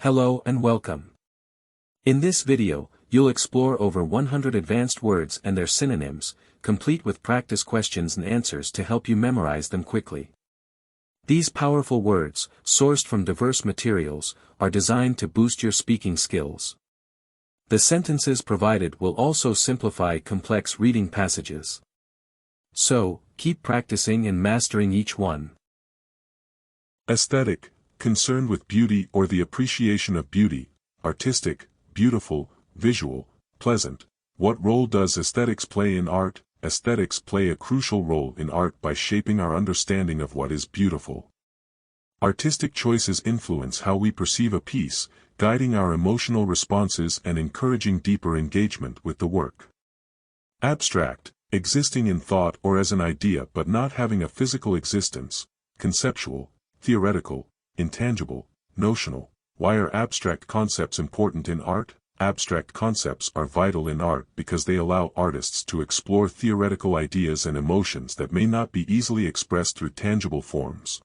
Hello and welcome. In this video, you'll explore over 100 advanced words and their synonyms, complete with practice questions and answers to help you memorize them quickly. These powerful words, sourced from diverse materials, are designed to boost your speaking skills. The sentences provided will also simplify complex reading passages. So, keep practicing and mastering each one. Aesthetic, concerned with beauty or the appreciation of beauty. Artistic, beautiful, visual, pleasant. What role does aesthetics play in art? Aesthetics play a crucial role in art by shaping our understanding of what is beautiful. Artistic choices influence how we perceive a piece, guiding our emotional responses and encouraging deeper engagement with the work. Abstract, existing in thought or as an idea but not having a physical existence. Conceptual, theoretical, intangible, notional. Why are abstract concepts important in art? Abstract concepts are vital in art because they allow artists to explore theoretical ideas and emotions that may not be easily expressed through tangible forms.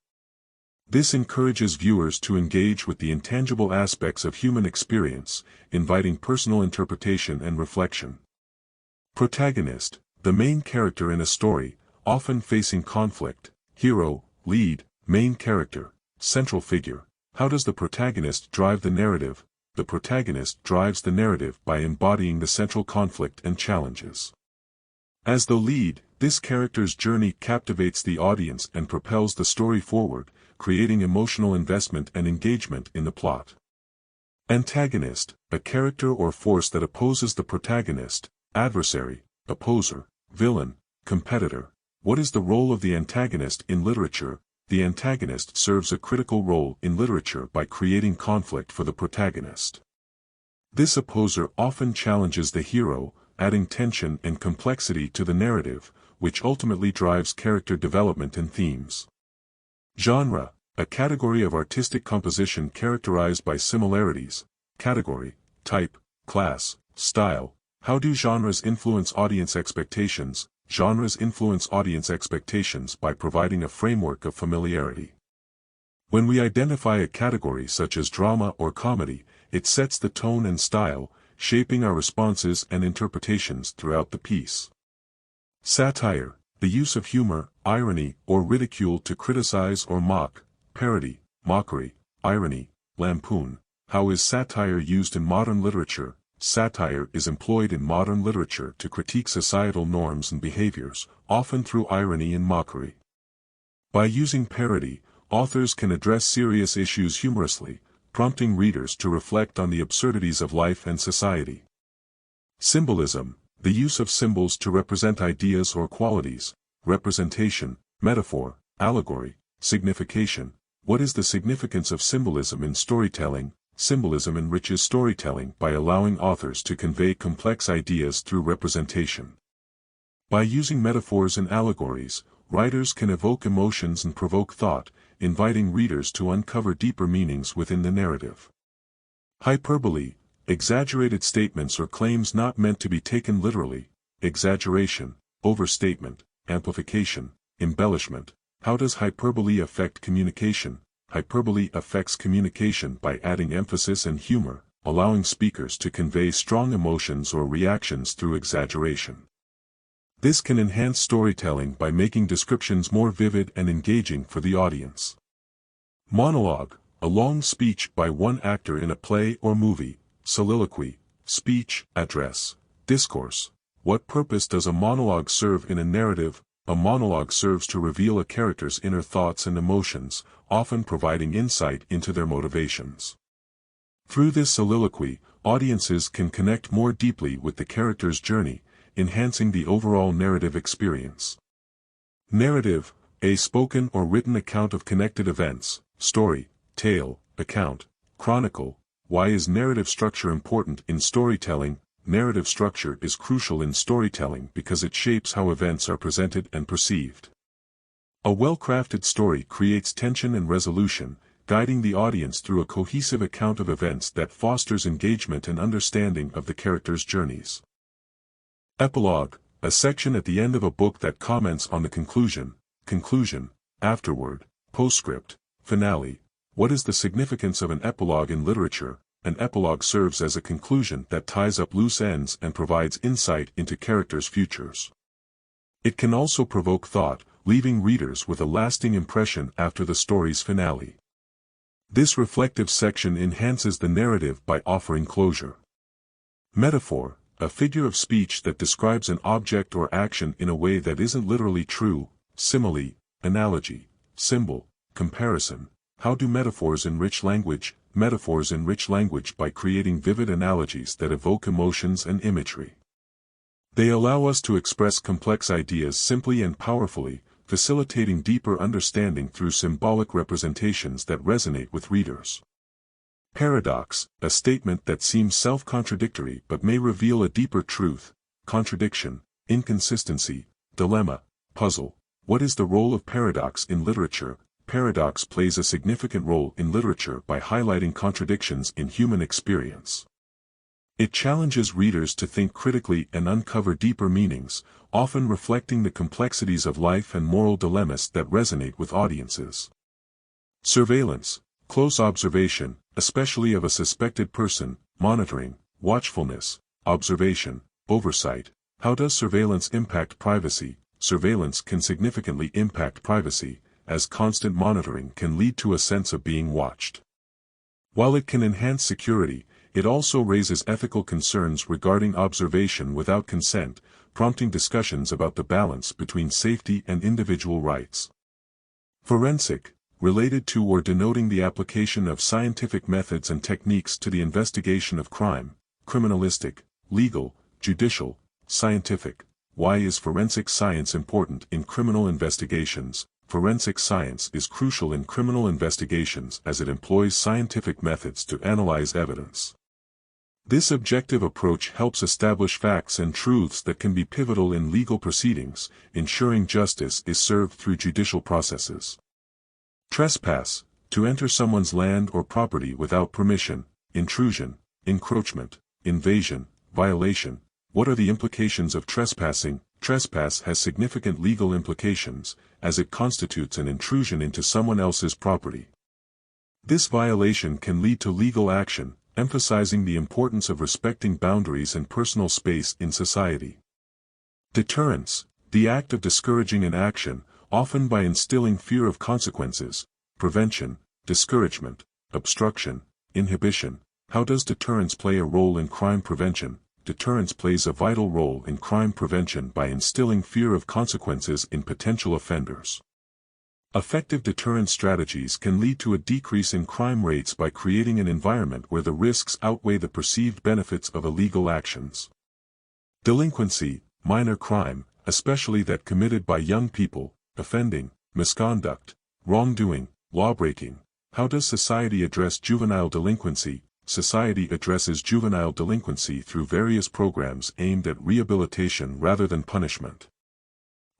This encourages viewers to engage with the intangible aspects of human experience, inviting personal interpretation and reflection. Protagonist, the main character in a story, often facing conflict. Hero, lead, main character, central figure. How does the protagonist drive the narrative? The protagonist drives the narrative by embodying the central conflict and challenges. As the lead, this character's journey captivates the audience and propels the story forward, creating emotional investment and engagement in the plot. Antagonist, a character or force that opposes the protagonist. Adversary, opposer, villain, competitor. What is the role of the antagonist in literature? The antagonist serves a critical role in literature by creating conflict for the protagonist. This opposer often challenges the hero, adding tension and complexity to the narrative, which ultimately drives character development and themes. Genre, a category of artistic composition characterized by similarities. Category, type, class, style. How do genres influence audience expectations? Genres influence audience expectations by providing a framework of familiarity. When we identify a category such as drama or comedy, it sets the tone and style, shaping our responses and interpretations throughout the piece. Satire, the use of humor, irony, or ridicule to criticize or mock. Parody, mockery, irony, lampoon. How is satire used in modern literature? Satire is employed in modern literature to critique societal norms and behaviors, often through irony and mockery. By using parody, authors can address serious issues humorously, prompting readers to reflect on the absurdities of life and society. Symbolism, the use of symbols to represent ideas or qualities. Representation, metaphor, allegory, signification. What is the significance of symbolism in storytelling? Symbolism enriches storytelling by allowing authors to convey complex ideas through representation. By using metaphors and allegories, writers can evoke emotions and provoke thought, inviting readers to uncover deeper meanings within the narrative. Hyperbole, exaggerated statements or claims not meant to be taken literally. Exaggeration, overstatement, amplification, embellishment. How does hyperbole affect communication? Hyperbole affects communication by adding emphasis and humor, allowing speakers to convey strong emotions or reactions through exaggeration. This can enhance storytelling by making descriptions more vivid and engaging for the audience. Monologue, a long speech by one actor in a play or movie. Soliloquy, speech, address, discourse. What purpose does a monologue serve in a narrative? A monologue serves to reveal a character's inner thoughts and emotions, often providing insight into their motivations. Through this soliloquy, audiences can connect more deeply with the character's journey, enhancing the overall narrative experience. Narrative, a spoken or written account of connected events. Story, tale, account, chronicle. Why is narrative structure important in storytelling? Narrative structure is crucial in storytelling because it shapes how events are presented and perceived. A well-crafted story creates tension and resolution, guiding the audience through a cohesive account of events that fosters engagement and understanding of the characters' journeys. Epilogue, a section at the end of a book that comments on the conclusion, afterword, postscript, finale. What is the significance of an epilogue in literature? An epilogue serves as a conclusion that ties up loose ends and provides insight into characters' futures. It can also provoke thought, leaving readers with a lasting impression after the story's finale. This reflective section enhances the narrative by offering closure. Metaphor, a figure of speech that describes an object or action in a way that isn't literally true. Simile, analogy, symbol, comparison. How do metaphors enrich language? Metaphors enrich language by creating vivid analogies that evoke emotions and imagery. They allow us to express complex ideas simply and powerfully, facilitating deeper understanding through symbolic representations that resonate with readers. Paradox, a statement that seems self-contradictory but may reveal a deeper truth. Contradiction, inconsistency, dilemma, puzzle. What is the role of paradox in literature? Paradox plays a significant role in literature by highlighting contradictions in human experience. It challenges readers to think critically and uncover deeper meanings, often reflecting the complexities of life and moral dilemmas that resonate with audiences. Surveillance, close observation, especially of a suspected person, monitoring, watchfulness, observation, oversight. How does surveillance impact privacy? Surveillance can significantly impact privacy, as constant monitoring can lead to a sense of being watched. While it can enhance security, it also raises ethical concerns regarding observation without consent, prompting discussions about the balance between safety and individual rights. Forensic, related to or denoting the application of scientific methods and techniques to the investigation of crime. Criminalistic, legal, judicial, scientific. Why is forensic science important in criminal investigations? Forensic science is crucial in criminal investigations as it employs scientific methods to analyze evidence. This objective approach helps establish facts and truths that can be pivotal in legal proceedings, ensuring justice is served through judicial processes. Trespass, to enter someone's land or property without permission. Intrusion, encroachment, invasion, violation. What are the implications of trespassing? Trespass has significant legal implications, as it constitutes an intrusion into someone else's property. This violation can lead to legal action, emphasizing the importance of respecting boundaries and personal space in society. Deterrence, the act of discouraging an action, often by instilling fear of consequences. Prevention, discouragement, obstruction, inhibition. How does deterrence play a role in crime prevention? Deterrence plays a vital role in crime prevention by instilling fear of consequences in potential offenders. Effective deterrence strategies can lead to a decrease in crime rates by creating an environment where the risks outweigh the perceived benefits of illegal actions. Delinquency, minor crime, especially that committed by young people. Offending, misconduct, wrongdoing, lawbreaking. How does society address juvenile delinquency? Society addresses juvenile delinquency through various programs aimed at rehabilitation rather than punishment.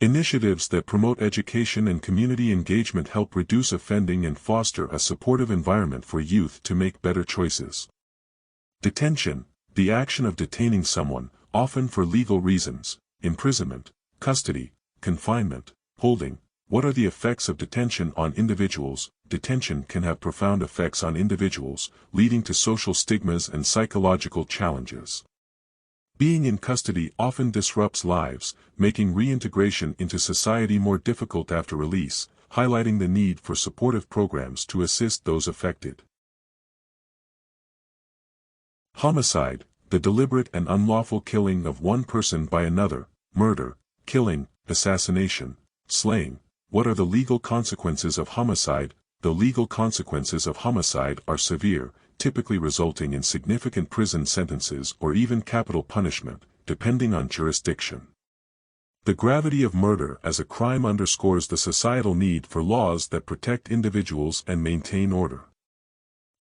Initiatives that promote education and community engagement help reduce offending and foster a supportive environment for youth to make better choices. Detention, the action of detaining someone, often for legal reasons. Imprisonment, custody, confinement, holding. What are the effects of detention on individuals? Detention can have profound effects on individuals, leading to social stigmas and psychological challenges. Being in custody often disrupts lives, making reintegration into society more difficult after release, highlighting the need for supportive programs to assist those affected. Homicide, the deliberate and unlawful killing of one person by another. Murder, killing, assassination, slaying. What are the legal consequences of homicide? The legal consequences of homicide are severe, typically resulting in significant prison sentences or even capital punishment, depending on jurisdiction. The gravity of murder as a crime underscores the societal need for laws that protect individuals and maintain order.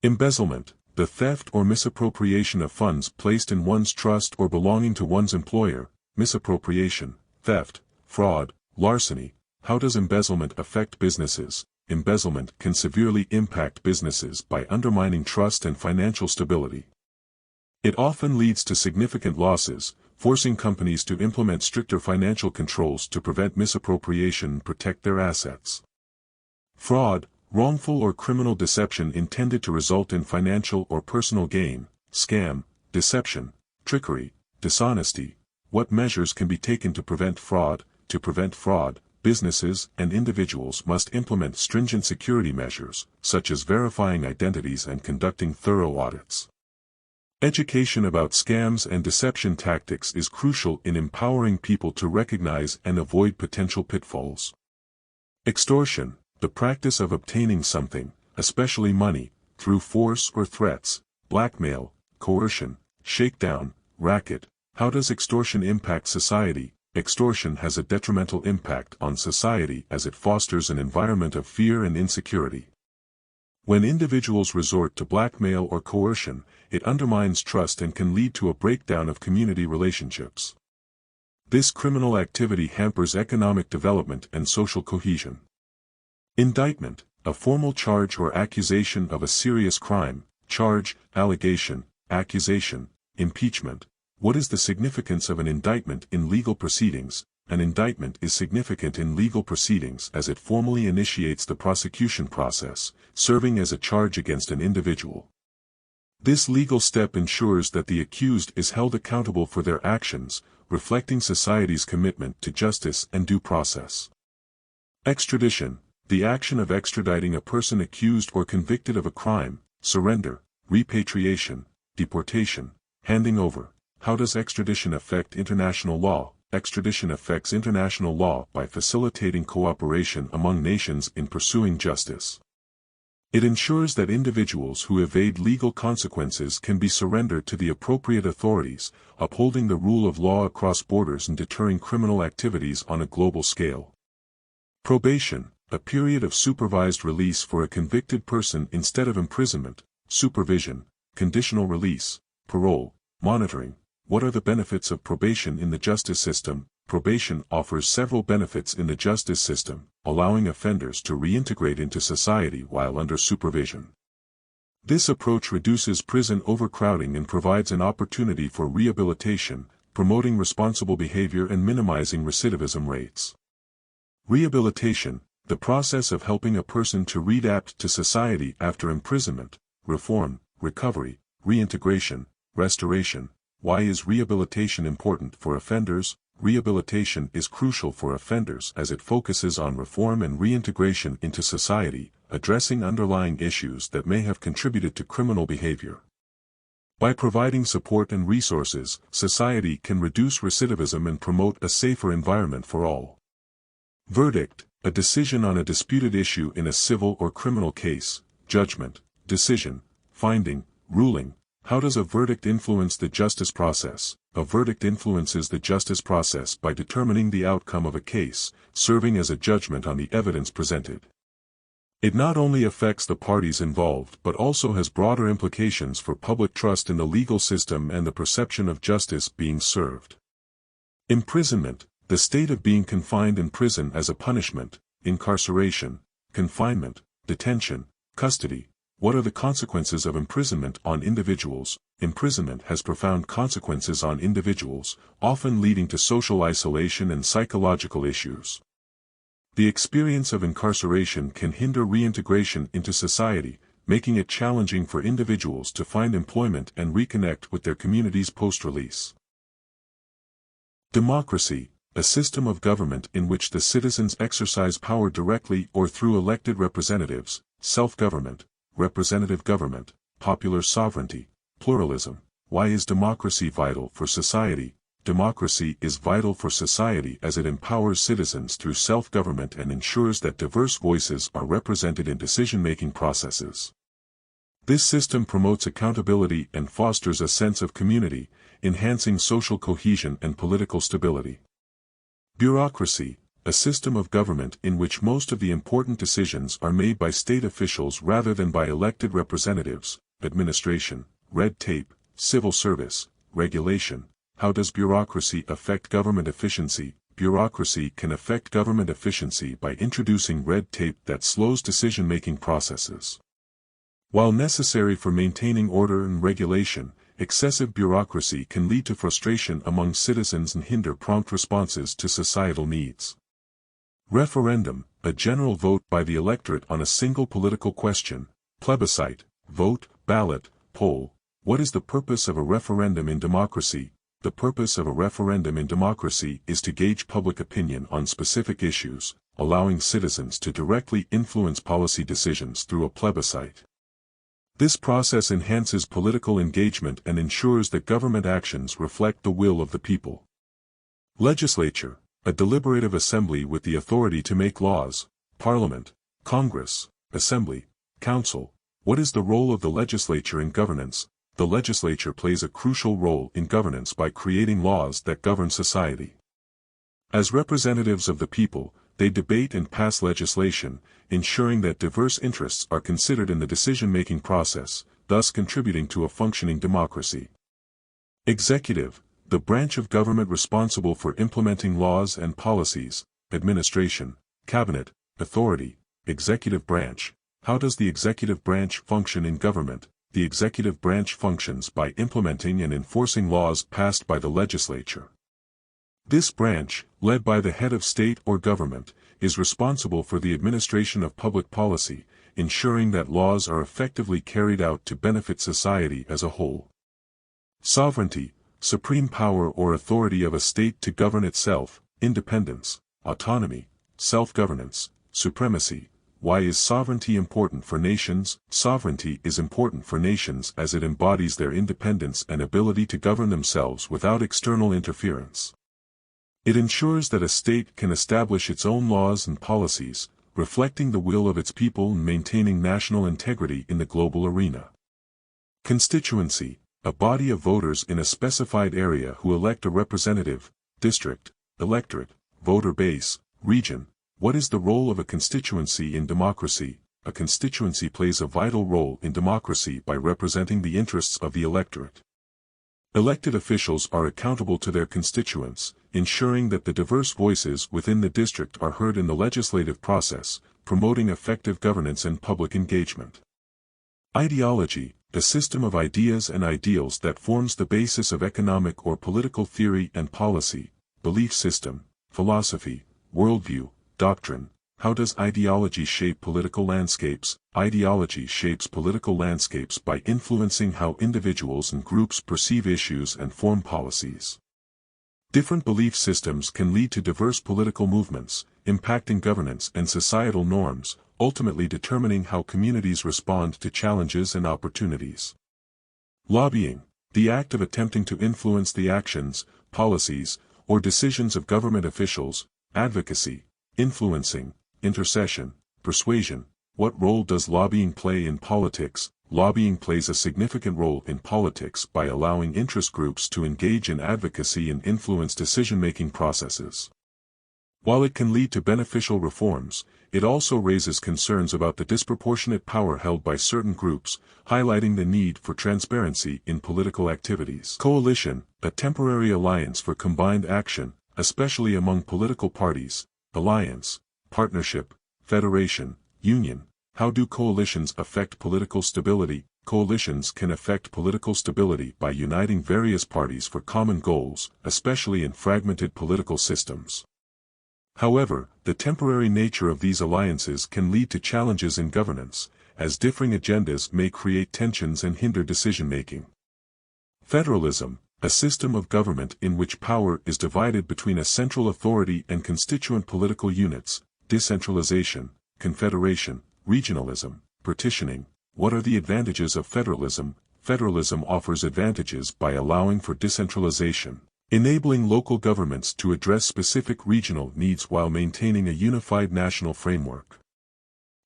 Embezzlement, the theft or misappropriation of funds placed in one's trust or belonging to one's employer. Misappropriation, theft, fraud, larceny. How does embezzlement affect businesses? Embezzlement can severely impact businesses by undermining trust and financial stability. It often leads to significant losses, forcing companies to implement stricter financial controls to prevent misappropriation and protect their assets. Fraud, Wrongful or criminal deception intended to result in financial or personal gain, scam, deception, trickery, dishonesty. What measures can be taken to prevent fraud? To prevent fraud, businesses and individuals must implement stringent security measures, such as verifying identities and conducting thorough audits. Education about scams and deception tactics is crucial in empowering people to recognize and avoid potential pitfalls. Extortion, the practice of obtaining something, especially money, through force or threats, blackmail, coercion, shakedown, racket. How does extortion impact society? Extortion has a detrimental impact on society as it fosters an environment of fear and insecurity. When individuals resort to blackmail or coercion, it undermines trust and can lead to a breakdown of community relationships. This criminal activity hampers economic development and social cohesion. Indictment, a formal charge or accusation of a serious crime. Charge, allegation, accusation, impeachment. What is the significance of an indictment in legal proceedings? An indictment is significant in legal proceedings as it formally initiates the prosecution process, serving as a charge against an individual. This legal step ensures that the accused is held accountable for their actions, reflecting society's commitment to justice and due process. Extradition, the action of extraditing a person accused or convicted of a crime. Surrender, repatriation, deportation, handing over. How does extradition affect international law? Extradition affects international law by facilitating cooperation among nations in pursuing justice. It ensures that individuals who evade legal consequences can be surrendered to the appropriate authorities, upholding the rule of law across borders and deterring criminal activities on a global scale. Probation, a period of supervised release for a convicted person instead of imprisonment. Supervision, conditional release, parole, monitoring. What are the benefits of probation in the justice system? Probation offers several benefits in the justice system, allowing offenders to reintegrate into society while under supervision. This approach reduces prison overcrowding and provides an opportunity for rehabilitation, promoting responsible behavior and minimizing recidivism rates. Rehabilitation, the process of helping a person to readapt to society after imprisonment. Reform, recovery, reintegration, restoration. Why is rehabilitation important for offenders? Rehabilitation is crucial for offenders as it focuses on reform and reintegration into society, addressing underlying issues that may have contributed to criminal behavior. By providing support and resources, society can reduce recidivism and promote a safer environment for all. Verdict, a decision on a disputed issue in a civil or criminal case. Judgment, decision, finding, ruling. How does a verdict influence the justice process? A verdict influences the justice process by determining the outcome of a case, serving as a judgment on the evidence presented. It not only affects the parties involved but also has broader implications for public trust in the legal system and the perception of justice being served. Imprisonment, the state of being confined in prison as a punishment. Incarceration, confinement, detention, custody. What are the consequences of imprisonment on individuals? Imprisonment has profound consequences on individuals, often leading to social isolation and psychological issues. The experience of incarceration can hinder reintegration into society, making it challenging for individuals to find employment and reconnect with their communities post-release. Democracy, a system of government in which the citizens exercise power directly or through elected representatives. Self-government, representative government, popular sovereignty, pluralism. Why is democracy vital for society? Democracy is vital for society as it empowers citizens through self-government and ensures that diverse voices are represented in decision-making processes. This system promotes accountability and fosters a sense of community, enhancing social cohesion and political stability. Bureaucracy, a system of government in which most of the important decisions are made by state officials rather than by elected representatives. Administration, red tape, civil service, regulation. How does bureaucracy affect government efficiency? Bureaucracy can affect government efficiency by introducing red tape that slows decision-making processes. While necessary for maintaining order and regulation, excessive bureaucracy can lead to frustration among citizens and hinder prompt responses to societal needs. Referendum, a general vote by the electorate on a single political question. Plebiscite, vote, ballot, poll. What is the purpose of a referendum in democracy? The purpose of a referendum in democracy is to gauge public opinion on specific issues, allowing citizens to directly influence policy decisions through a plebiscite. This process enhances political engagement and ensures that government actions reflect the will of the people. Legislature, a deliberative assembly with the authority to make laws. Parliament, Congress, Assembly, Council. What is the role of the legislature in governance? The legislature plays a crucial role in governance by creating laws that govern society. As representatives of the people, they debate and pass legislation, ensuring that diverse interests are considered in the decision-making process, thus contributing to a functioning democracy. Executive, the branch of government responsible for implementing laws and policies. Administration, cabinet, authority, executive branch. How does the executive branch function in government? The executive branch functions by implementing and enforcing laws passed by the legislature. This branch, led by the head of state or government, is responsible for the administration of public policy, ensuring that laws are effectively carried out to benefit society as a whole. Sovereignty, supreme power or authority of a state to govern itself. Independence, autonomy, self-governance, supremacy. Why is sovereignty important for nations? Sovereignty is important for nations as it embodies their independence and ability to govern themselves without external interference. It ensures that a state can establish its own laws and policies, reflecting the will of its people and maintaining national integrity in the global arena. Constituency, a body of voters in a specified area who elect a representative. District, electorate, voter base, region. What is the role of a constituency in democracy? A constituency plays a vital role in democracy by representing the interests of the electorate. Elected officials are accountable to their constituents, ensuring that the diverse voices within the district are heard in the legislative process, promoting effective governance and public engagement. Ideology, a system of ideas and ideals that forms the basis of economic or political theory and policy. Belief system, philosophy, worldview, doctrine. How does ideology shape political landscapes? Ideology shapes political landscapes by influencing how individuals and groups perceive issues and form policies. Different belief systems can lead to diverse political movements, impacting governance and societal norms, ultimately determining how communities respond to challenges and opportunities. Lobbying, the act of attempting to influence the actions, policies, or decisions of government officials. Advocacy, influencing, intercession, persuasion. What role does lobbying play in politics? Lobbying plays a significant role in politics by allowing interest groups to engage in advocacy and influence decision-making processes. While it can lead to beneficial reforms, it also raises concerns about the disproportionate power held by certain groups, highlighting the need for transparency in political activities. Coalition, a temporary alliance for combined action, especially among political parties. Alliance, partnership, federation, union. How do coalitions affect political stability? Coalitions can affect political stability by uniting various parties for common goals, especially in fragmented political systems. However, the temporary nature of these alliances can lead to challenges in governance, as differing agendas may create tensions and hinder decision-making. Federalism, a system of government in which power is divided between a central authority and constituent political units. Decentralization, confederation, regionalism, partitioning. What are the advantages of federalism? Federalism offers advantages by allowing for decentralization, enabling local governments to address specific regional needs while maintaining a unified national framework.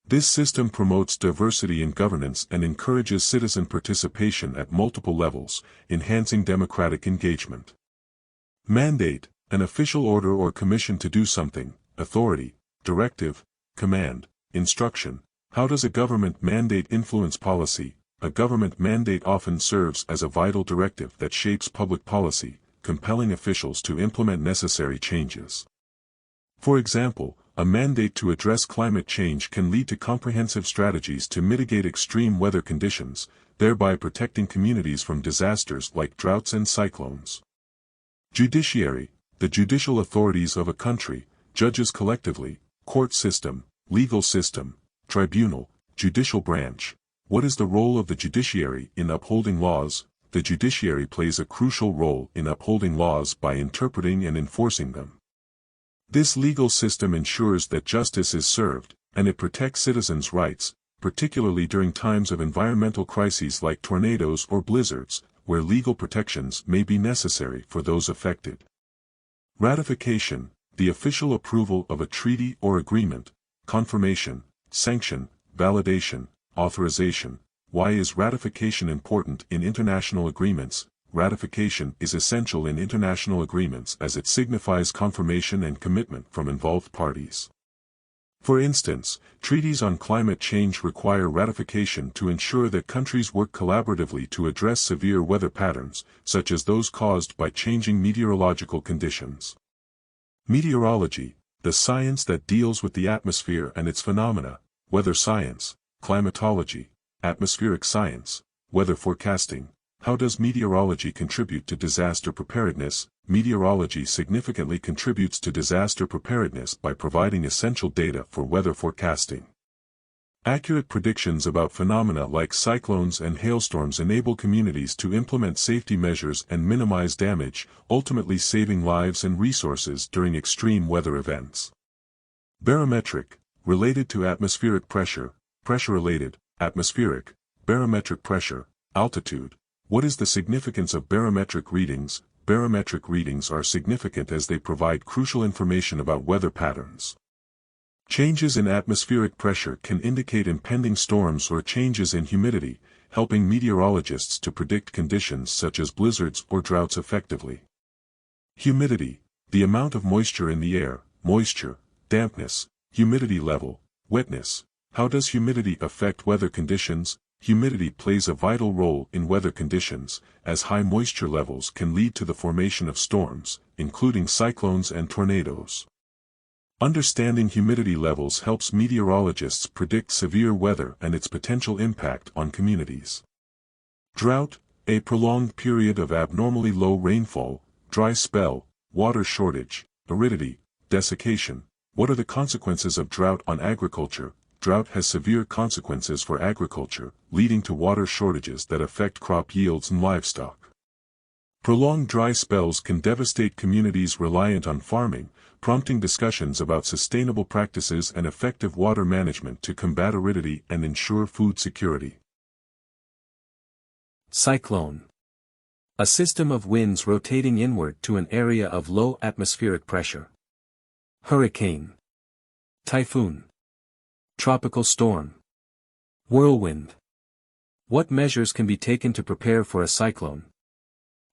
This system promotes diversity in governance and encourages citizen participation at multiple levels, enhancing democratic engagement. Mandate, an official order or commission to do something. Authority, directive, command, instruction. How does a government mandate influence policy? A government mandate often serves as a vital directive that shapes public policy, compelling officials to implement necessary changes. For example, a mandate to address climate change can lead to comprehensive strategies to mitigate extreme weather conditions, thereby protecting communities from disasters like droughts and cyclones. Judiciary, the judicial authorities of a country. Judges collectively, Court system, legal system, tribunal, judicial branch. What is the role of the judiciary in upholding laws? The judiciary plays a crucial role in upholding laws by interpreting and enforcing them. This legal system ensures that justice is served, and it protects citizens' rights, particularly during times of environmental crises like tornadoes or blizzards, where legal protections may be necessary for those affected. Ratification, the official approval of a treaty or agreement, confirmation, sanction, validation, authorization. Why is ratification important in international agreements? Ratification is essential in international agreements as it signifies confirmation and commitment from involved parties. For instance, treaties on climate change require ratification to ensure that countries work collaboratively to address severe weather patterns, such as those caused by changing meteorological conditions. Meteorology, the science that deals with the atmosphere and its phenomena, weather science, climatology, atmospheric science, weather forecasting. How does meteorology contribute to disaster preparedness? Meteorology significantly contributes to disaster preparedness by providing essential data for weather forecasting. Accurate predictions about phenomena like cyclones and hailstorms enable communities to implement safety measures and minimize damage, ultimately saving lives and resources during extreme weather events. Barometric, related to atmospheric pressure, pressure-related, atmospheric, barometric pressure, altitude. What is the significance of barometric readings? Barometric readings are significant as they provide crucial information about weather patterns. Changes in atmospheric pressure can indicate impending storms or changes in humidity, helping meteorologists to predict conditions such as blizzards or droughts effectively. Humidity, the amount of moisture in the air, moisture, dampness, humidity level, wetness. How does humidity affect weather conditions? Humidity plays a vital role in weather conditions, as high moisture levels can lead to the formation of storms, including cyclones and tornadoes. Understanding humidity levels helps meteorologists predict severe weather and its potential impact on communities. Drought, a prolonged period of abnormally low rainfall, dry spell, water shortage, aridity, desiccation. What are the consequences of drought on agriculture? Drought has severe consequences for agriculture, leading to water shortages that affect crop yields and livestock. Prolonged dry spells can devastate communities reliant on farming, prompting discussions about sustainable practices and effective water management to combat aridity and ensure food security. Cyclone. A system of winds rotating inward to an area of low atmospheric pressure. Hurricane. Typhoon. Tropical storm. Whirlwind. What measures can be taken to prepare for a cyclone?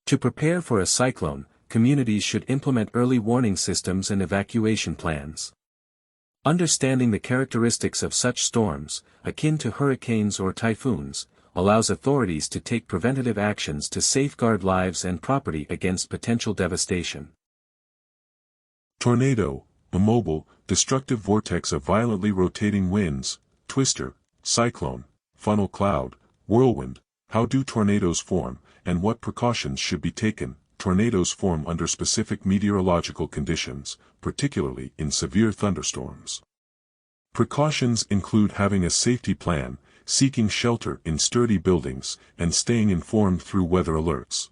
To prepare for a cyclone, communities should implement early warning systems and evacuation plans. Understanding the characteristics of such storms, akin to hurricanes or typhoons, allows authorities to take preventative actions to safeguard lives and property against potential devastation. Tornado, a mobile, destructive vortex of violently rotating winds, twister, cyclone, funnel cloud, whirlwind. How do tornadoes form, and what precautions should be taken? Tornadoes form under specific meteorological conditions, particularly in severe thunderstorms. Precautions include having a safety plan, seeking shelter in sturdy buildings, and staying informed through weather alerts.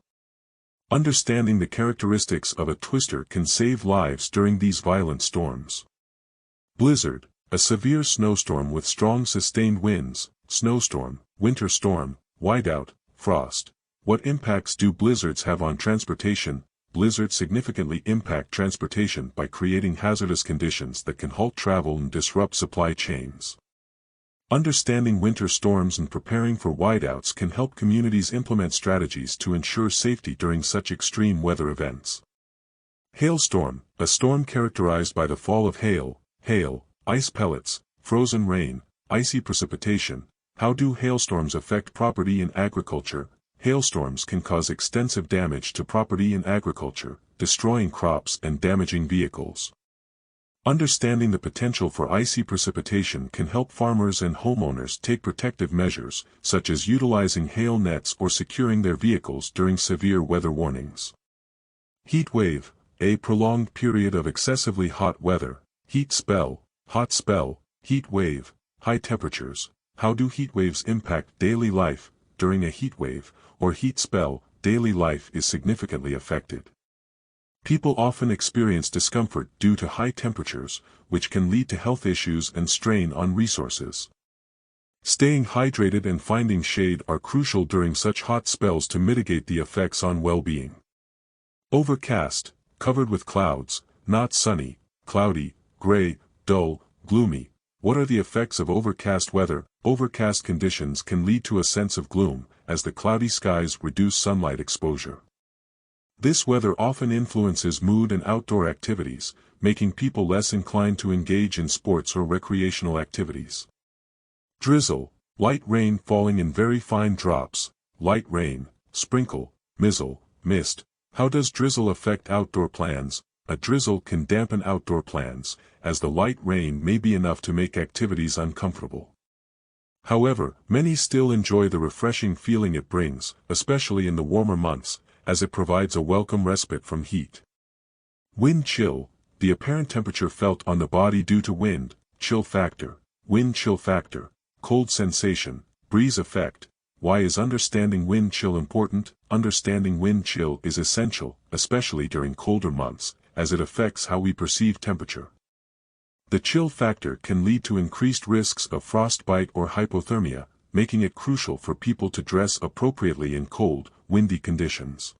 Understanding the characteristics of a twister can save lives during these violent storms. Blizzard, a severe snowstorm with strong sustained winds, snowstorm, winter storm, whiteout, frost. What impacts do blizzards have on transportation? Blizzards significantly impact transportation by creating hazardous conditions that can halt travel and disrupt supply chains. Understanding winter storms and preparing for whiteouts can help communities implement strategies to ensure safety during such extreme weather events. Hailstorm, a storm characterized by the fall of hail, ice pellets, frozen rain, icy precipitation. How do hailstorms affect property and agriculture? Hailstorms can cause extensive damage to property and agriculture, destroying crops and damaging vehicles. Understanding the potential for icy precipitation can help farmers and homeowners take protective measures, such as utilizing hail nets or securing their vehicles during severe weather warnings. Heat wave, a prolonged period of excessively hot weather, heat spell, hot spell, heat wave, high temperatures. How do heat waves impact daily life? During a heat wave, or heat spell, daily life is significantly affected. People often experience discomfort due to high temperatures, which can lead to health issues and strain on resources. Staying hydrated and finding shade are crucial during such hot spells to mitigate the effects on well-being. Overcast, covered with clouds, not sunny, cloudy, gray, dull, gloomy. What are the effects of overcast weather? Overcast conditions can lead to a sense of gloom, as the cloudy skies reduce sunlight exposure. This weather often influences mood and outdoor activities, making people less inclined to engage in sports or recreational activities. Drizzle, light rain falling in very fine drops, light rain, sprinkle, mizzle, mist. How does drizzle affect outdoor plans? A drizzle can dampen outdoor plans, as the light rain may be enough to make activities uncomfortable. However, many still enjoy the refreshing feeling it brings, especially in the warmer months, as it provides a welcome respite from heat. Wind chill, the apparent temperature felt on the body due to wind, chill factor, wind chill factor, cold sensation, breeze effect. Why is understanding wind chill important? Understanding wind chill is essential, especially during colder months, as it affects how we perceive temperature. The chill factor can lead to increased risks of frostbite or hypothermia, making it crucial for people to dress appropriately in cold, windy conditions.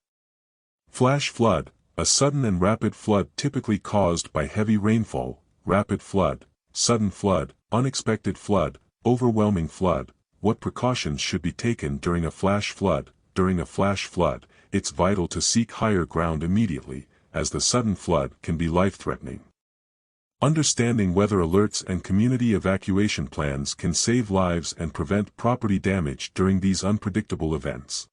Flash flood, a sudden and rapid flood typically caused by heavy rainfall, rapid flood, sudden flood, unexpected flood, overwhelming flood. What precautions should be taken during a flash flood? During a flash flood, it's vital to seek higher ground immediately, as the sudden flood can be life-threatening. Understanding weather alerts and community evacuation plans can save lives and prevent property damage during these unpredictable events.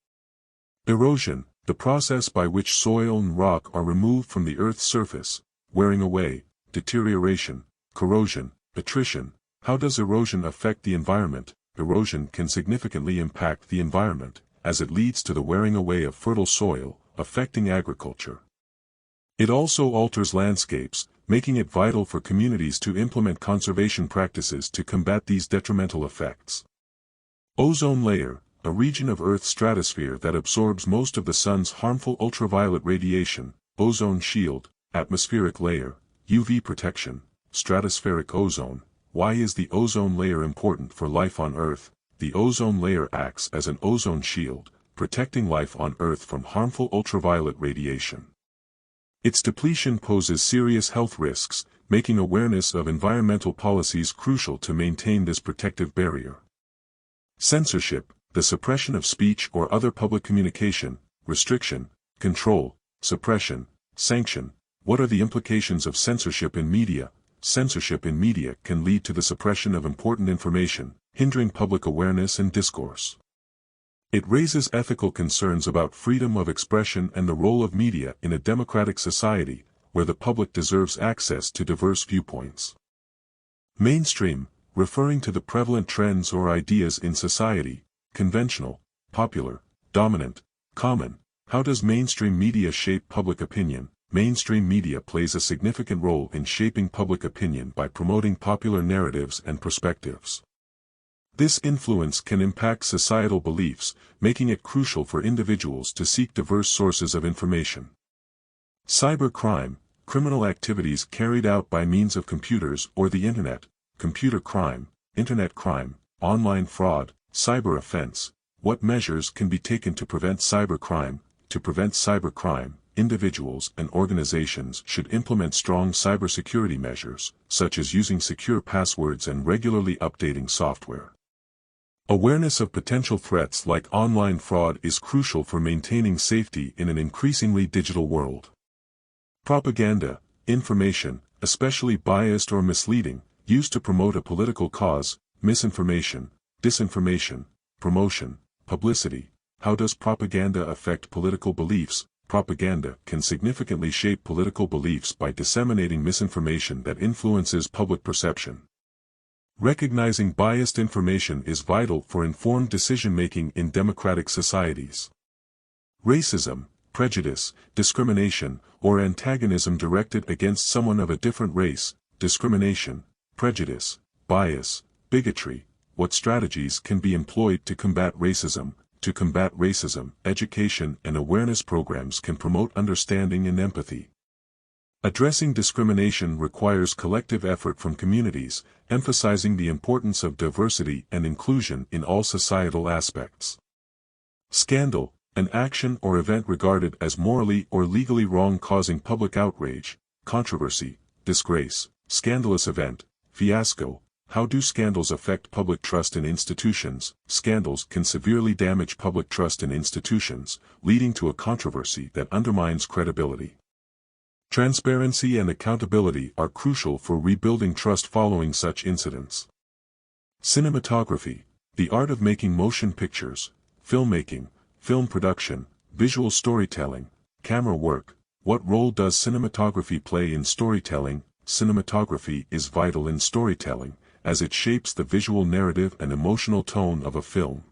Erosion, the process by which soil and rock are removed from the Earth's surface, wearing away, deterioration, corrosion, attrition. How does erosion affect the environment? Erosion can significantly impact the environment, as it leads to the wearing away of fertile soil, affecting agriculture. It also alters landscapes, making it vital for communities to implement conservation practices to combat these detrimental effects. Ozone layer, a region of Earth's stratosphere that absorbs most of the sun's harmful ultraviolet radiation. Ozone shield, atmospheric layer, UV protection, stratospheric ozone. Why is the ozone layer important for life on Earth? The ozone layer acts as an ozone shield, protecting life on Earth from harmful ultraviolet radiation. Its depletion poses serious health risks, making awareness of environmental policies crucial to maintain this protective barrier. Censorship, the suppression of speech or other public communication, restriction, control, suppression, sanction. What are the implications of censorship in media? Censorship in media can lead to the suppression of important information, hindering public awareness and discourse. It raises ethical concerns about freedom of expression and the role of media in a democratic society, where the public deserves access to diverse viewpoints. Mainstream, referring to the prevalent trends or ideas in society, conventional, popular, dominant, common. How does mainstream media shape public opinion? Mainstream media plays a significant role in shaping public opinion by promoting popular narratives and perspectives. This influence can impact societal beliefs, making it crucial for individuals to seek diverse sources of information. Cybercrime, criminal activities carried out by means of computers or the Internet, computer crime, Internet crime, online fraud, cyber offense. What measures can be taken to prevent cybercrime? To prevent cybercrime, individuals and organizations should implement strong cybersecurity measures, such as using secure passwords and regularly updating software. Awareness of potential threats like online fraud is crucial for maintaining safety in an increasingly digital world. Propaganda, information, especially biased or misleading, used to promote a political cause, misinformation, disinformation, promotion, publicity. How does propaganda affect political beliefs? Propaganda can significantly shape political beliefs by disseminating misinformation that influences public perception. Recognizing biased information is vital for informed decision-making in democratic societies. Racism, prejudice, discrimination, or antagonism directed against someone of a different race, discrimination, prejudice, bias, bigotry? What strategies can be employed to combat racism? To combat racism, education and awareness programs can promote understanding and empathy. Addressing discrimination requires collective effort from communities, emphasizing the importance of diversity and inclusion in all societal aspects. Scandal, an action or event regarded as morally or legally wrong causing public outrage, controversy, disgrace, scandalous event, fiasco. How do scandals affect public trust in institutions? Scandals can severely damage public trust in institutions, leading to a controversy that undermines credibility. Transparency and accountability are crucial for rebuilding trust following such incidents. Cinematography, the art of making motion pictures, filmmaking, film production, visual storytelling, camera work. What role does cinematography play in storytelling? Cinematography is vital in storytelling, as it shapes the visual narrative and emotional tone of a film.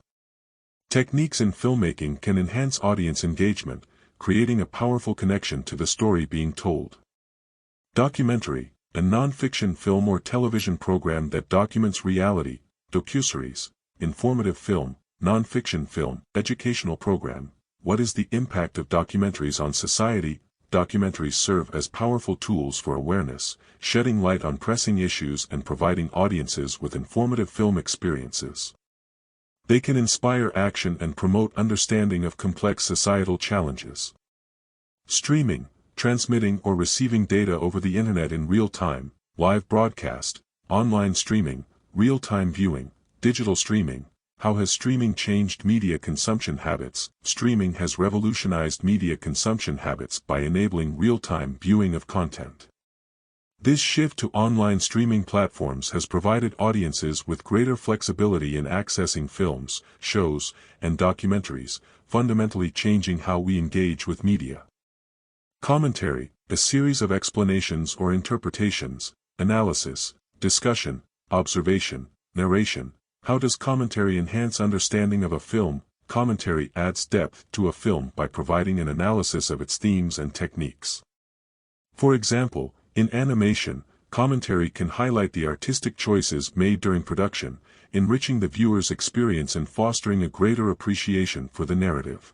Techniques in filmmaking can enhance audience engagement, creating a powerful connection to the story being told. Documentary, a non-fiction film or television program that documents reality, docuseries, informative film, non-fiction film, educational program. What is the impact of documentaries on society? Documentaries serve as powerful tools for awareness, shedding light on pressing issues and providing audiences with informative film experiences. They can inspire action and promote understanding of complex societal challenges. Streaming, transmitting or receiving data over the internet in real time, live broadcast, online streaming, real-time viewing, digital streaming. How has streaming changed media consumption habits? Streaming has revolutionized media consumption habits by enabling real-time viewing of content. This shift to online streaming platforms has provided audiences with greater flexibility in accessing films, shows, and documentaries, fundamentally changing how we engage with media. Commentary, a series of explanations or interpretations, analysis, discussion, observation, narration. How does commentary enhance understanding of a film? Commentary adds depth to a film by providing an analysis of its themes and techniques. For example, in animation, commentary can highlight the artistic choices made during production, enriching the viewer's experience and fostering a greater appreciation for the narrative.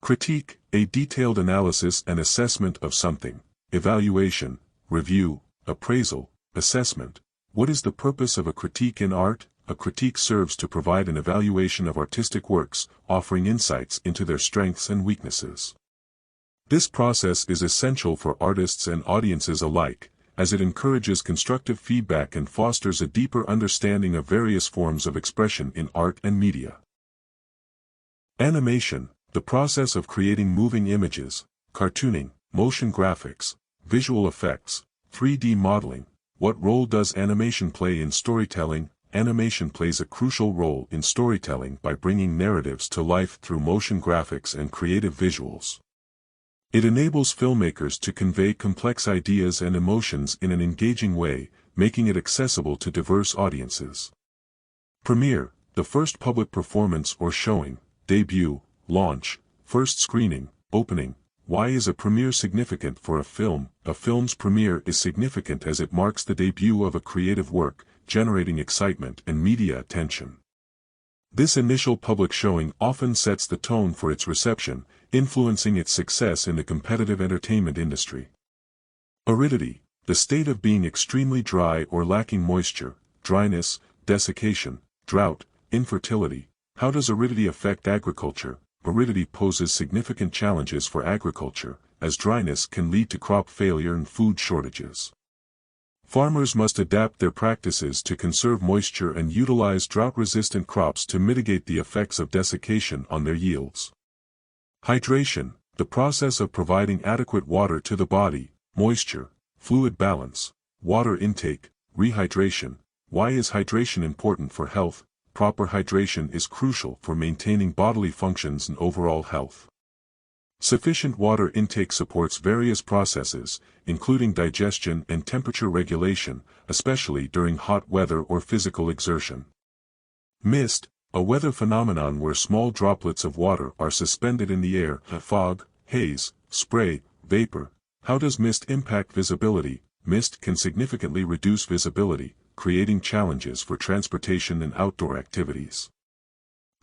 Critique, a detailed analysis and assessment of something. Evaluation, review, appraisal, assessment. What is the purpose of a critique in art? A critique serves to provide an evaluation of artistic works, offering insights into their strengths and weaknesses. This process is essential for artists and audiences alike, as it encourages constructive feedback and fosters a deeper understanding of various forms of expression in art and media. Animation, the process of creating moving images, cartooning, motion graphics, visual effects, 3D modeling. What role does animation play in storytelling? Animation plays a crucial role in storytelling by bringing narratives to life through motion graphics and creative visuals. It enables filmmakers to convey complex ideas and emotions in an engaging way, making it accessible to diverse audiences. Premiere, the first public performance or showing, debut, launch, first screening, opening. Why is a premiere significant for a film? A film's premiere is significant as it marks the debut of a creative work, generating excitement and media attention. This initial public showing often sets the tone for its reception, influencing its success in the competitive entertainment industry. Aridity, the state of being extremely dry or lacking moisture, dryness, desiccation, drought, infertility. How does aridity affect agriculture? Aridity poses significant challenges for agriculture, as dryness can lead to crop failure and food shortages. Farmers must adapt their practices to conserve moisture and utilize drought-resistant crops to mitigate the effects of desiccation on their yields. Hydration, the process of providing adequate water to the body, moisture, fluid balance, water intake, rehydration. Why is hydration important for health? Proper hydration is crucial for maintaining bodily functions and overall health. Sufficient water intake supports various processes, including digestion and temperature regulation, especially during hot weather or physical exertion. Mist, a weather phenomenon where small droplets of water are suspended in the air. Fog, haze, spray, vapor. How does mist impact visibility? Mist can significantly reduce visibility, creating challenges for transportation and outdoor activities.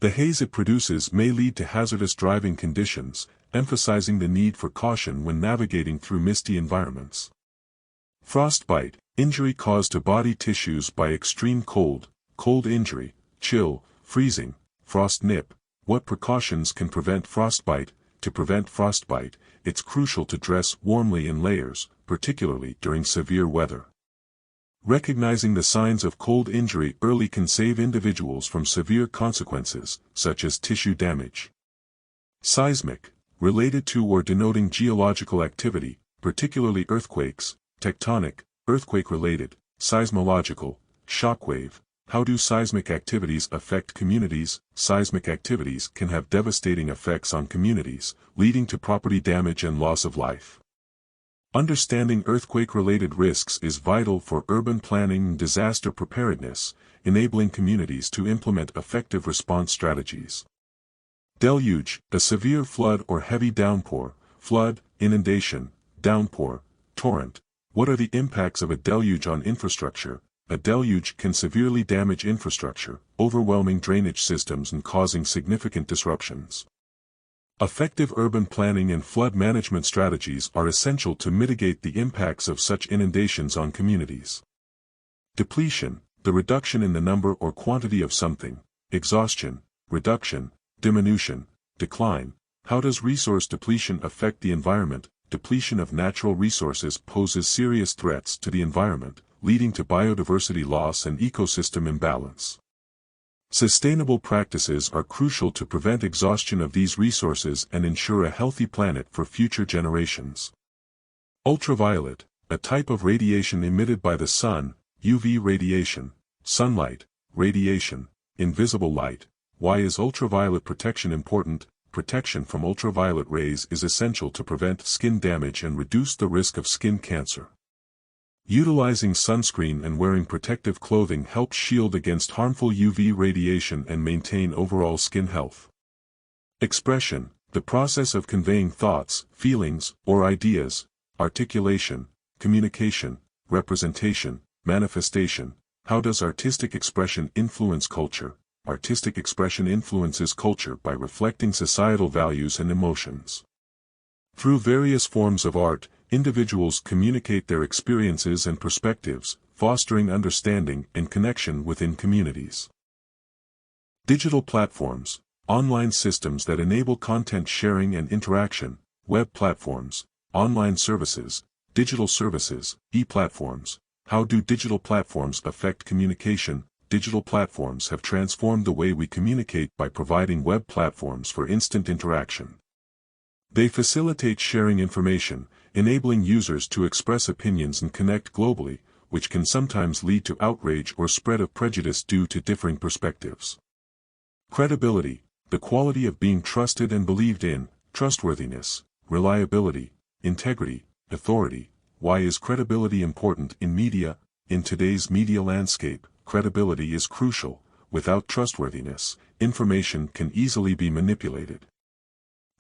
The haze it produces may lead to hazardous driving conditions, emphasizing the need for caution when navigating through misty environments. Frostbite, injury caused to body tissues by extreme cold, cold injury, chill, freezing, frost nip. What precautions can prevent frostbite? To prevent frostbite, it's crucial to dress warmly in layers, particularly during severe weather. Recognizing the signs of cold injury early can save individuals from severe consequences, such as tissue damage. Seismic, related to or denoting geological activity, particularly earthquakes, tectonic, earthquake-related, seismological, shockwave. How do seismic activities affect communities? Seismic activities can have devastating effects on communities, leading to property damage and loss of life. Understanding earthquake-related risks is vital for urban planning and disaster preparedness, enabling communities to implement effective response strategies. Deluge, a severe flood or heavy downpour, flood, inundation, downpour, torrent. What are the impacts of a deluge on infrastructure? A deluge can severely damage infrastructure, overwhelming drainage systems and causing significant disruptions. Effective urban planning and flood management strategies are essential to mitigate the impacts of such inundations on communities. Depletion, the reduction in the number or quantity of something. Exhaustion, reduction, diminution, decline. How does resource depletion affect the environment? Depletion of natural resources poses serious threats to the environment, leading to biodiversity loss and ecosystem imbalance. Sustainable practices are crucial to prevent exhaustion of these resources and ensure a healthy planet for future generations. Ultraviolet, a type of radiation emitted by the sun, UV radiation, sunlight, radiation, invisible light. Why is ultraviolet protection important? Protection from ultraviolet rays is essential to prevent skin damage and reduce the risk of skin cancer. Utilizing sunscreen and wearing protective clothing helps shield against harmful UV radiation and maintain overall skin health. Expression, the process of conveying thoughts, feelings, or ideas. Articulation, communication, representation, manifestation. How does artistic expression influence culture? Artistic expression influences culture by reflecting societal values and emotions. Through various forms of art, individuals communicate their experiences and perspectives, fostering understanding and connection within communities. Digital platforms, online systems that enable content sharing and interaction, web platforms, online services, digital services, e-platforms. How do digital platforms affect communication? Digital platforms have transformed the way we communicate by providing web platforms for instant interaction. They facilitate sharing information, enabling users to express opinions and connect globally, which can sometimes lead to outrage or spread of prejudice due to differing perspectives. Credibility, the quality of being trusted and believed in, trustworthiness, reliability, integrity, authority. Why is credibility important in media? In today's media landscape, credibility is crucial. Without trustworthiness, information can easily be manipulated.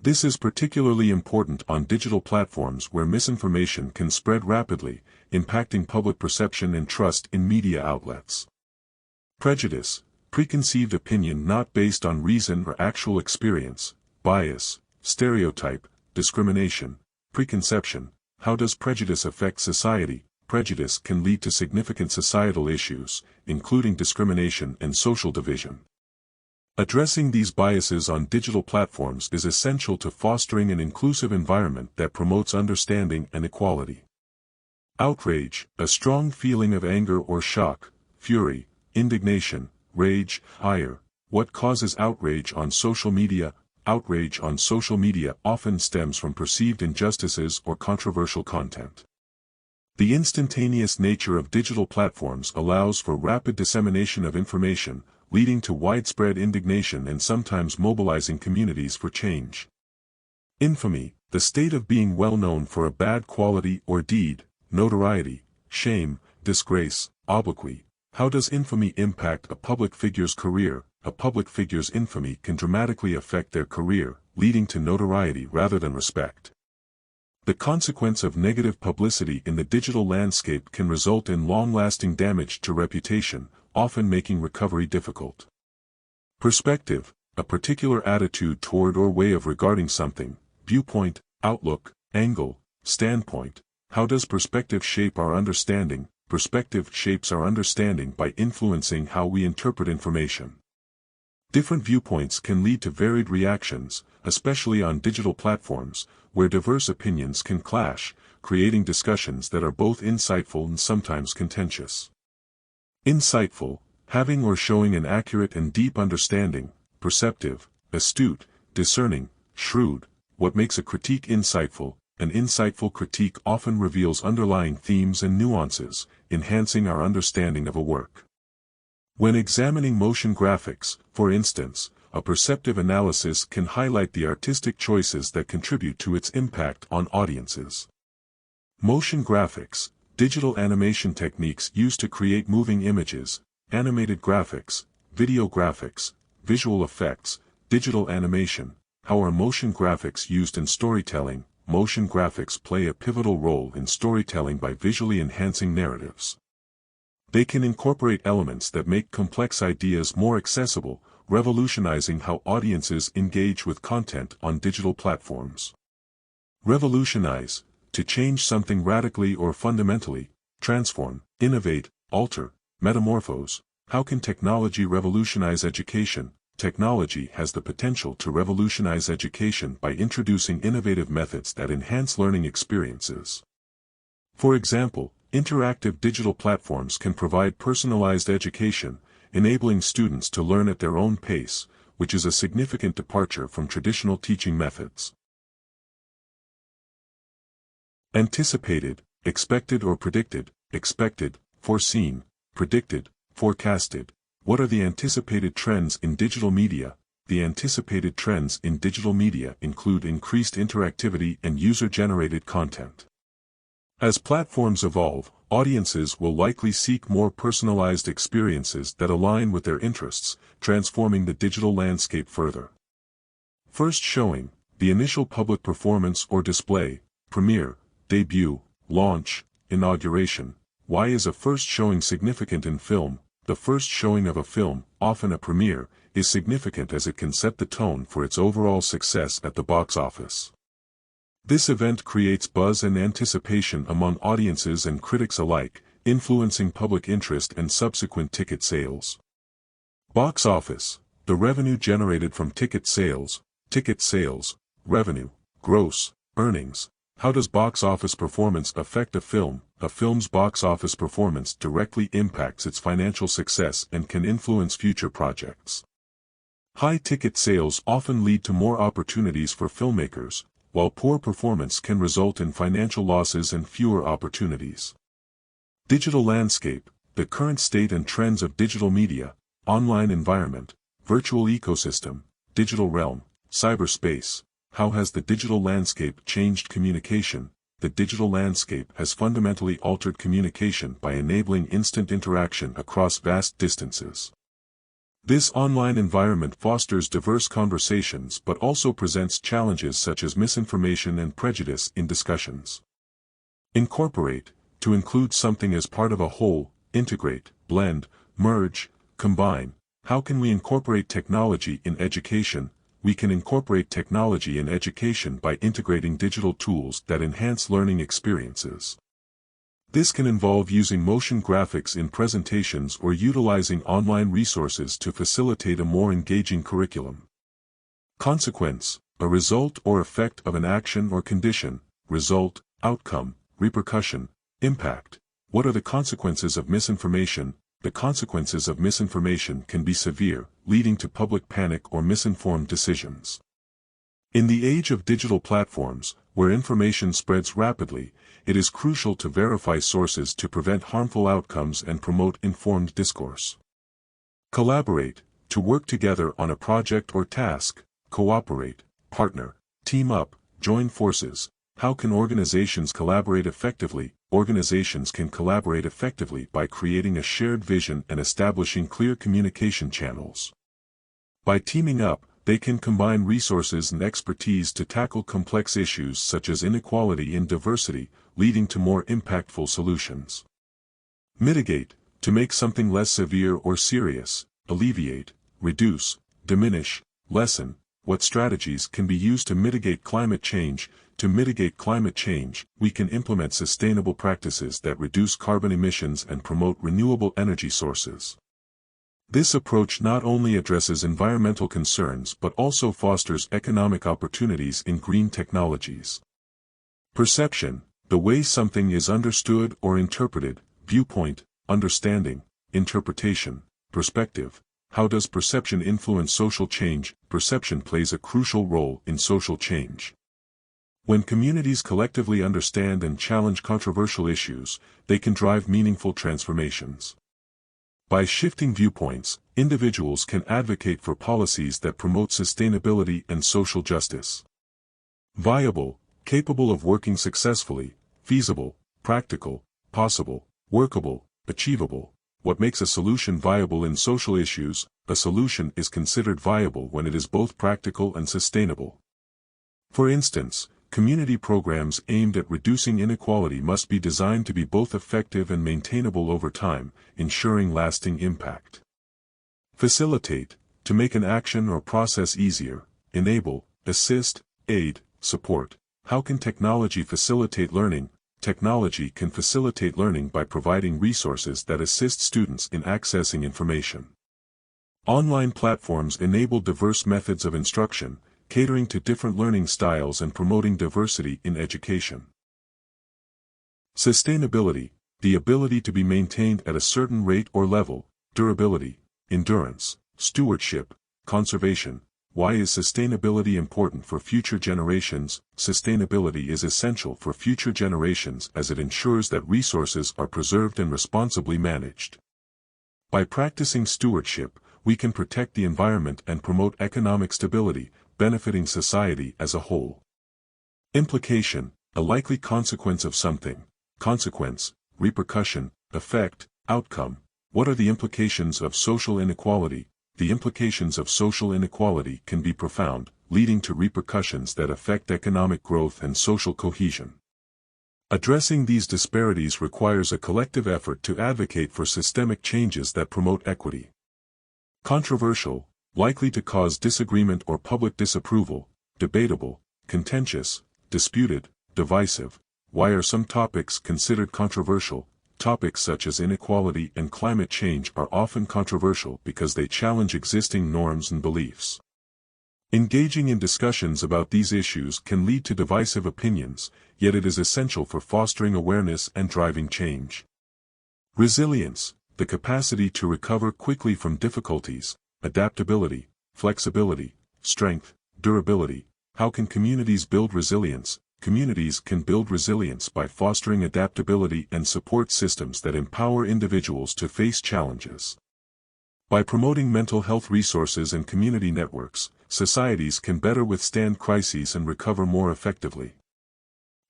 This is particularly important on digital platforms where misinformation can spread rapidly, impacting public perception and trust in media outlets. Prejudice, preconceived opinion not based on reason or actual experience. Bias, stereotype, discrimination, preconception. How does prejudice affect society? Prejudice can lead to significant societal issues, including discrimination and social division. Addressing these biases on digital platforms is essential to fostering an inclusive environment that promotes understanding and equality. Outrage, a strong feeling of anger or shock, fury, indignation, rage, ire. What causes outrage on social media? Outrage on social media often stems from perceived injustices or controversial content. The instantaneous nature of digital platforms allows for rapid dissemination of information, leading to widespread indignation and sometimes mobilizing communities for change. Infamy, the state of being well known for a bad quality or deed. Notoriety, shame, disgrace, obloquy. How does infamy impact a public figure's career? A public figure's infamy can dramatically affect their career, leading to notoriety rather than respect. The consequence of negative publicity in the digital landscape can result in long-lasting damage to reputation, often making recovery difficult. Perspective, a particular attitude toward or way of regarding something, viewpoint, outlook, angle, standpoint. How does perspective shape our understanding? Perspective shapes our understanding by influencing how we interpret information. Different viewpoints can lead to varied reactions, especially on digital platforms, where diverse opinions can clash, creating discussions that are both insightful and sometimes contentious. Insightful, having or showing an accurate and deep understanding. Perceptive, astute, discerning, shrewd. What makes a critique insightful? An insightful critique often reveals underlying themes and nuances, enhancing our understanding of a work. When examining motion graphics, for instance, a perceptive analysis can highlight the artistic choices that contribute to its impact on audiences. Motion graphics, digital animation techniques used to create moving images, animated graphics, video graphics, visual effects, digital animation. How are motion graphics used in storytelling? Motion graphics play a pivotal role in storytelling by visually enhancing narratives. They can incorporate elements that make complex ideas more accessible, revolutionizing how audiences engage with content on digital platforms. Revolutionize, to change something radically or fundamentally, transform, innovate, alter, metamorphose. How can technology revolutionize education? Technology has the potential to revolutionize education by introducing innovative methods that enhance learning experiences. For example, interactive digital platforms can provide personalized education, enabling students to learn at their own pace, which is a significant departure from traditional teaching methods. Anticipated, expected or predicted, expected, foreseen, predicted, forecasted. What are the anticipated trends in digital media? The anticipated trends in digital media include increased interactivity and user-generated content. As platforms evolve, audiences will likely seek more personalized experiences that align with their interests, transforming the digital landscape further. First showing, the initial public performance or display, premiere, debut, launch, inauguration. Why is a first showing significant in film? The first showing of a film, often a premiere, is significant as it can set the tone for its overall success at the box office. This event creates buzz and anticipation among audiences and critics alike, influencing public interest and subsequent ticket sales. Box office, the revenue generated from ticket sales, revenue, gross, earnings. How does box office performance affect a film? A film's box office performance directly impacts its financial success and can influence future projects. High ticket sales often lead to more opportunities for filmmakers, while poor performance can result in financial losses and fewer opportunities. Digital landscape, the current state and trends of digital media, online environment, virtual ecosystem, digital realm, cyberspace. How has the digital landscape changed communication? The digital landscape has fundamentally altered communication by enabling instant interaction across vast distances. This online environment fosters diverse conversations but also presents challenges such as misinformation and prejudice in discussions. Incorporate, to include something as part of a whole, integrate, blend, merge, combine. How can we incorporate technology in education? We can incorporate technology in education by integrating digital tools that enhance learning experiences. This can involve using motion graphics in presentations or utilizing online resources to facilitate a more engaging curriculum. Consequence, a result or effect of an action or condition, result, outcome, repercussion, impact. What are the consequences of misinformation? The consequences of misinformation can be severe, leading to public panic or misinformed decisions. In the age of digital platforms, where information spreads rapidly, it is crucial to verify sources to prevent harmful outcomes and promote informed discourse. Collaborate, to work together on a project or task, cooperate, partner, team up, join forces. How can organizations collaborate effectively? Organizations can collaborate effectively by creating a shared vision and establishing clear communication channels. By teaming up, they can combine resources and expertise to tackle complex issues such as inequality and diversity, leading to more impactful solutions. Mitigate, to make something less severe or serious, alleviate, reduce, diminish, lessen. What strategies can be used to mitigate climate change? To mitigate climate change, we can implement sustainable practices that reduce carbon emissions and promote renewable energy sources. This approach not only addresses environmental concerns but also fosters economic opportunities in green technologies. Perception, the way something is understood or interpreted. Viewpoint, understanding, interpretation, perspective. How does perception influence social change? Perception plays a crucial role in social change. When communities collectively understand and challenge controversial issues, they can drive meaningful transformations. By shifting viewpoints, individuals can advocate for policies that promote sustainability and social justice. Viable, capable of working successfully, feasible, practical, possible, workable, achievable. What makes a solution viable in social issues? A solution is considered viable when it is both practical and sustainable. For instance, community programs aimed at reducing inequality must be designed to be both effective and maintainable over time, ensuring lasting impact. Facilitate, to make an action or process easier. Enable, assist, aid, support. How can technology facilitate learning? Technology can facilitate learning by providing resources that assist students in accessing information. Online platforms enable diverse methods of instruction, catering to different learning styles and promoting diversity in education. Sustainability, the ability to be maintained at a certain rate or level. Durability, endurance, stewardship, conservation. Why is sustainability important for future generations? Sustainability is essential for future generations as it ensures that resources are preserved and responsibly managed. By practicing stewardship, we can protect the environment and promote economic stability, benefiting society as a whole. Implication, a likely consequence of something. Consequence, repercussion, effect, outcome. What are the implications of social inequality? The implications of social inequality can be profound, leading to repercussions that affect economic growth and social cohesion. Addressing these disparities requires a collective effort to advocate for systemic changes that promote equity. Controversial, likely to cause disagreement or public disapproval. Debatable, contentious, disputed, divisive. Why are some topics considered controversial? Topics such as inequality and climate change are often controversial because they challenge existing norms and beliefs. Engaging in discussions about these issues can lead to divisive opinions, yet it is essential for fostering awareness and driving change. Resilience, the capacity to recover quickly from difficulties. Adaptability, flexibility, strength, durability. How can communities build resilience? Communities can build resilience by fostering adaptability and support systems that empower individuals to face challenges. By promoting mental health resources and community networks, societies can better withstand crises and recover more effectively.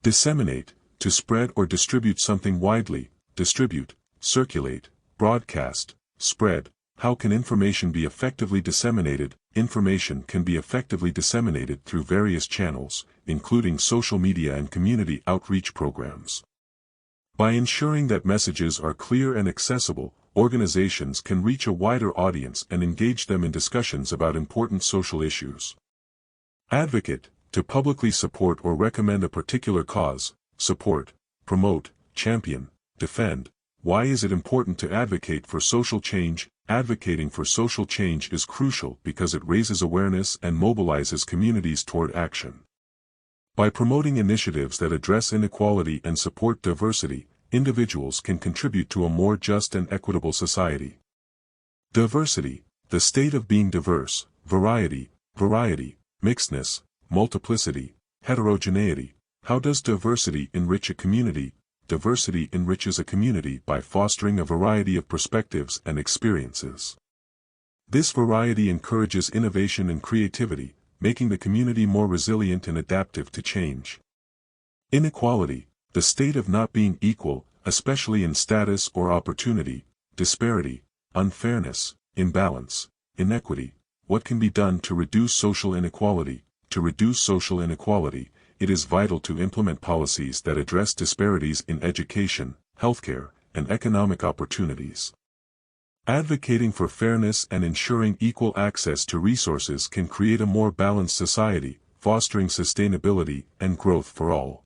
Disseminate, to spread or distribute something widely. Distribute, circulate, broadcast, spread. How can information be effectively disseminated? Information can be effectively disseminated through various channels, including social media and community outreach programs. By ensuring that messages are clear and accessible, organizations can reach a wider audience and engage them in discussions about important social issues. Advocate, to publicly support or recommend a particular cause. Support, promote, champion, defend. Why is it important to advocate for social change? Advocating for social change is crucial because it raises awareness and mobilizes communities toward action. By promoting initiatives that address inequality and support diversity, individuals can contribute to a more just and equitable society. Diversity, the state of being diverse. Variety, mixedness, multiplicity, heterogeneity. How does diversity enrich a community? Diversity enriches a community by fostering a variety of perspectives and experiences. This variety encourages innovation and creativity, making the community more resilient and adaptive to change. Inequality, the state of not being equal, especially in status or opportunity. Disparity, unfairness, imbalance, inequity. What can be done to reduce social inequality? To reduce social inequality, it is vital to implement policies that address disparities in education, healthcare, and economic opportunities. Advocating for fairness and ensuring equal access to resources can create a more balanced society, fostering sustainability and growth for all.